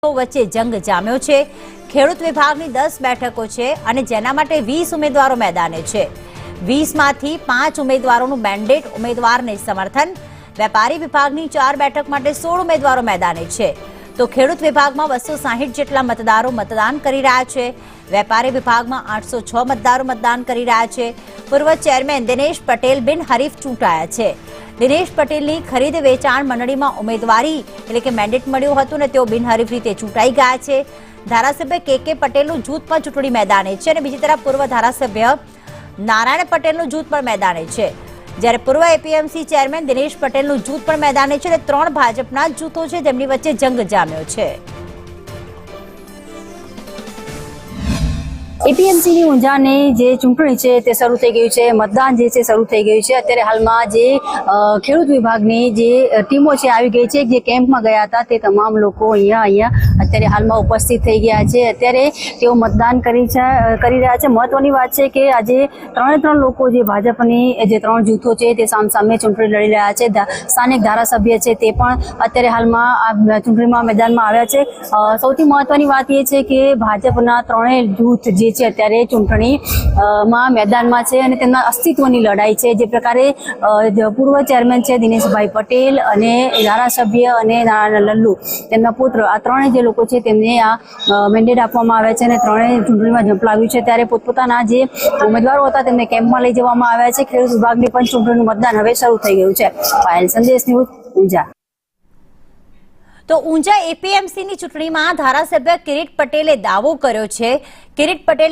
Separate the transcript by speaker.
Speaker 1: વચ્ચે જંગ જામ્યો છે। ખેડૂત વિભાગની 10 બેઠકો છે અને જેના માટે 20 ઉમેદવારો મેદાને છે। 20 માંથી 5 ઉમેદવારોનું મેન્ડેટ ઉમેદવારને સમર્થન। વેપારી વિભાગની 4 બેઠક માટે 16 ઉમેદવારો મેદાને છે તો ખેડૂત વિભાગમાં 260 જેટલા મતદારો મતદાન કરી રહ્યા છે। વેપારી વિભાગમાં 806 મતદારો મતદાન કરી રહ્યા છે। પૂર્વ ચેરમેન દિનેશ પટેલ બિનહરીફ ચૂંટાયા છે। દિનેશ પટેલની ખરીદ વેચાણ મંડળીમાં ઉમેદવારી એટલે કે મેન્ડેટ મળ્યું હતું ને તેઓ બિનહરીફ રીતે ચૂંટાઈ ગયા છે। ધારાસભ્ય કે પટેલનું જૂથ પણ ચૂંટણી મેદાને છે અને બીજી તરફ પૂર્વ ધારાસભ્ય નારાયણ પટેલનું જૂથ પણ મેદાને છે, જ્યારે પૂર્વ એપીએમસી ચેરમેન દિનેશ પટેલનું જૂથ પણ મેદાને છે અને 3 ભાજપના જૂથો છે જેમની વચ્ચે જંગ જામ્યો છે।
Speaker 2: એપીએમસીની ઊંઝાની જે ચૂંટણી છે તે શરૂ થઈ ગયું છે, મતદાન જે છે શરૂ થઈ ગયું છે। અત્યારે હાલમાં જે ખેડૂત વિભાગની જે ટીમો છે આવી ગઈ છે, જે કેમ્પમાં ગયા હતા તે તમામ લોકો અહીંયા અત્યારે હાલમાં ઉપસ્થિત થઈ ગયા છે। અત્યારે તેઓ મતદાન કરી રહ્યા છે। મહત્વની વાત છે કે આજે 3 લોકો જે ભાજપની જે 3 જૂથો છે તે સામસામે ચૂંટણી લડી રહ્યા છે। સ્થાનિક ધારાસભ્ય છે તે પણ અત્યારે હાલમાં આ ચૂંટણીમાં મેદાનમાં આવ્યા છે। સૌથી મહત્વની વાત એ છે કે ભાજપના 3 જૂથ જે છે અત્યારે ચૂંટણીમાં મેદાનમાં છે અને તેમના અસ્તિત્વની લડાઈ છે। જે પ્રકારે પૂર્વ ચેરમેન છે દિનેશભાઈ પટેલ અને ધારાસભ્ય અને નારાયણ લલ્લુ તેમના પુત્ર, આ 3 જે લોકો છે તેમને આ મેન્ડેટ આપવામાં આવ્યા છે અને 3 ચૂંટણીમાં ઝંપલાવ્યું છે। ત્યારે પોતપોતાના જે ઉમેદવારો હતા તેમને કેમ્પમાં લઈ જવામાં આવ્યા છે। ખેડૂત વિભાગની પણ ચૂંટણીનું મતદાન હવે શરૂ થઈ ગયું છે। પાયલ સંદેશ ન્યૂઝ ઊંઝા।
Speaker 1: તો ઊંઝા એપીએમસીની ચૂંટણીમાં ધારાસભ્ય કિરીટ પટેલે દાવો કર્યો છે। કિરીટ પટેલે